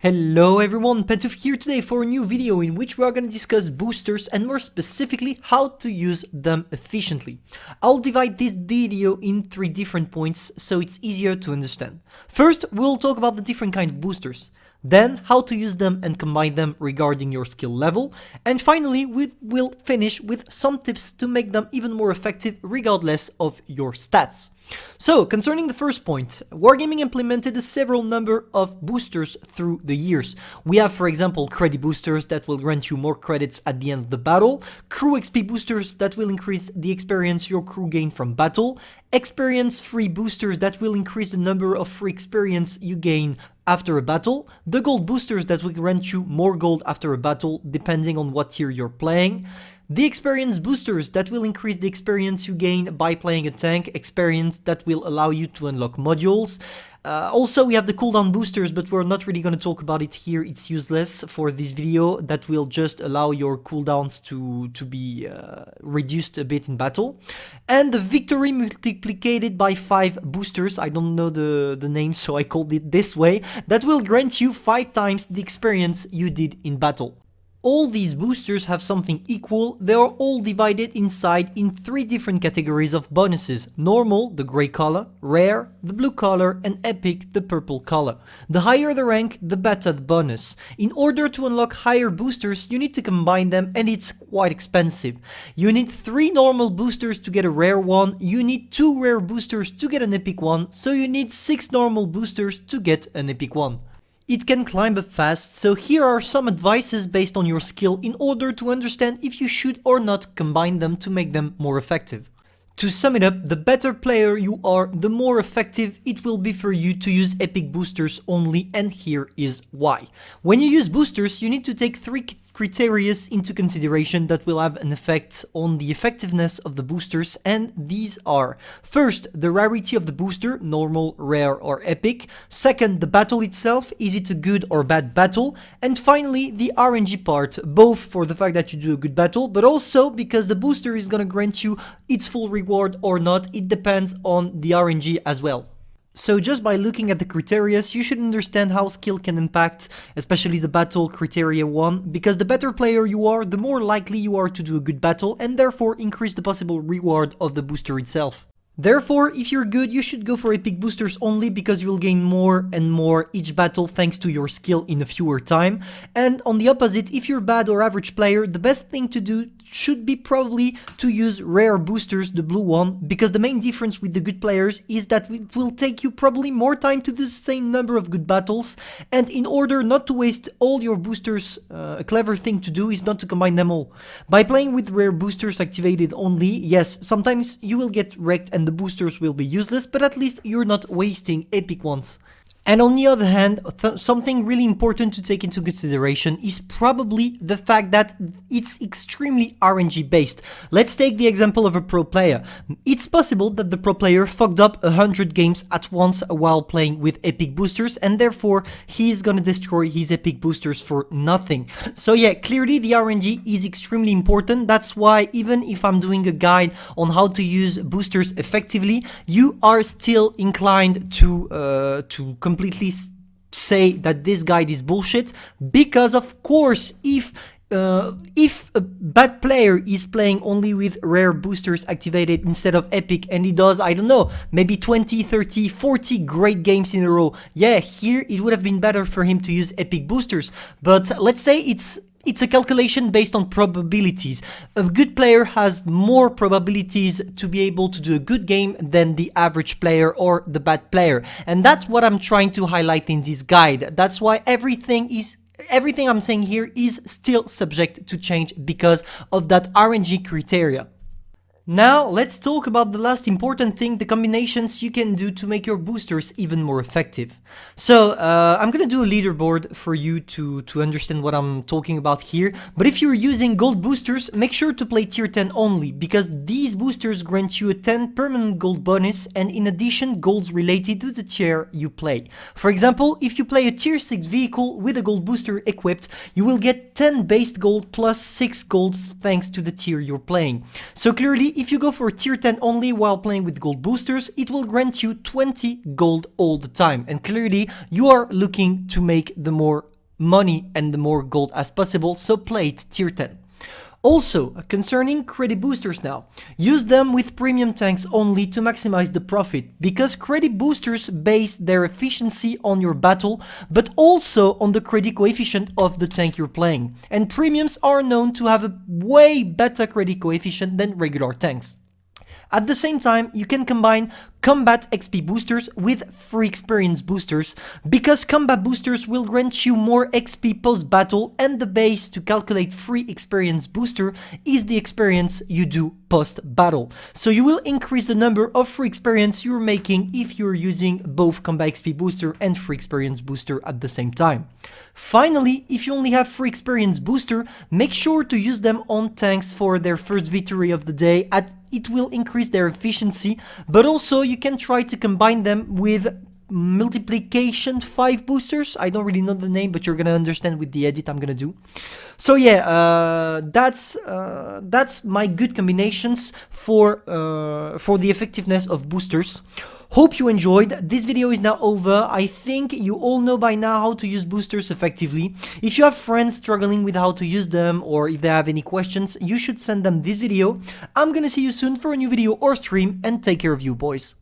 Hello everyone, Pantoufleee here today for a new video in which we are going to discuss boosters and more specifically how to use them efficiently. I'll divide this video in 3 different points so it's easier to understand. First, we'll talk about the different kind of boosters. Then, how to use them and combine them regarding your skill level. And finally, we'll finish with some tips to make them even more effective regardless of your stats. So, concerning the first point, Wargaming implemented a several number of boosters through the years. We have, for example, credit boosters that will grant you more credits at the end of the battle, crew XP boosters that will increase the experience your crew gain from battle, experience-free boosters that will increase the number of free experience you gain after a battle, the gold boosters that will grant you more gold after a battle depending on what tier you're playing, the experience boosters that will increase the experience you gain by playing a tank, experience that will allow you to unlock modules. Also, we have the cooldown boosters, but we're not really going to talk about it here. It's useless for this video. That will just allow your cooldowns to be reduced a bit in battle. And the victory multiplied by 5 boosters. I don't know the name, so I called it this way. That will grant you 5 times the experience you did in battle. All these boosters have something equal. They are all divided inside in 3 different categories of bonuses. Normal, the gray color, rare, the blue color, and epic, the purple color. The higher the rank, the better the bonus. In order to unlock higher boosters, you need to combine them and it's quite expensive. You need 3 normal boosters to get a rare one, you need 2 rare boosters to get an epic one, so you need 6 normal boosters to get an epic one. It can climb up fast, so here are some advices based on your skill in order to understand if you should or not combine them to make them more effective. To sum it up, the better player you are, the more effective it will be for you to use epic boosters only, and here is why. When you use boosters, you need to take 3 criteria into consideration that will have an effect on the effectiveness of the boosters, and these are: first, the rarity of the booster, normal, rare or epic; second, the battle itself, is it a good or bad battle; and finally, the RNG part, both for the fact that you do a good battle, but also because the booster is gonna grant you its full reward or not. It depends on the RNG as well. So just by looking at the criteria, you should understand how skill can impact, especially the battle criteria 1, because the better player you are, the more likely you are to do a good battle and therefore increase the possible reward of the booster itself. Therefore, if you're good, you should go for epic boosters only because you will gain more and more each battle thanks to your skill in a fewer time. And on the opposite, if you're bad or average player, the best thing to do should be probably to use rare boosters, the blue one, because the main difference with the good players is that it will take you probably more time to do the same number of good battles, and in order not to waste all your boosters, a clever thing to do is not to combine them all. By playing with rare boosters activated only, yes, sometimes you will get wrecked and the boosters will be useless, but at least you're not wasting epic ones. And on the other hand, something really important to take into consideration is probably the fact that it's extremely RNG based. Let's take the example of a pro player. It's possible that the pro player fucked up 100 games at once while playing with epic boosters, and therefore he's gonna destroy his epic boosters for nothing. So yeah, clearly the RNG is extremely important. That's why even if I'm doing a guide on how to use boosters effectively, you are still inclined to completely say that this guide is bullshit, because of course if a bad player is playing only with rare boosters activated instead of epic and he does, I don't know, maybe 20, 30, 40 great games in a row, yeah, here it would have been better for him to use epic boosters. But let's say it's a calculation based on probabilities. A good player has more probabilities to be able to do a good game than the average player or the bad player. And that's what I'm trying to highlight in this guide. That's why everything I'm saying here is still subject to change because of that RNG criteria. Now, let's talk about the last important thing, the combinations you can do to make your boosters even more effective. So, I'm gonna do a leaderboard for you to understand what I'm talking about here, but if you're using gold boosters, make sure to play tier 10 only, because these boosters grant you a 10 permanent gold bonus, and in addition, golds related to the tier you play. For example, if you play a tier 6 vehicle with a gold booster equipped, you will get 10 base gold plus 6 golds thanks to the tier you're playing. So clearly, if you go for tier 10 only while playing with gold boosters, it will grant you 20 gold all the time. And clearly, you are looking to make the more money and the more gold as possible, so play it tier 10. Also, concerning credit boosters now, use them with premium tanks only to maximize the profit, because credit boosters base their efficiency on your battle, but also on the credit coefficient of the tank you're playing, and premiums are known to have a way better credit coefficient than regular tanks. At the same time, you can combine combat XP boosters with free experience boosters, because combat boosters will grant you more XP post-battle, and the base to calculate free experience booster is the experience you do post-battle. So you will increase the number of free experience you're making if you're using both combat XP booster and free experience booster at the same time. Finally, if you only have free experience booster, make sure to use them on tanks for their first victory of the day, as it will increase their efficiency, but also you can try to combine them with multiplication 5 boosters. I don't really know the name, but you're gonna understand with the edit I'm gonna do. So yeah, that's my good combinations for the effectiveness of boosters. Hope you enjoyed. This video is now over. I think you all know by now how to use boosters effectively. If you have friends struggling with how to use them, or if they have any questions, you should send them this video. I'm gonna see you soon for a new video or stream, and take care of you, boys.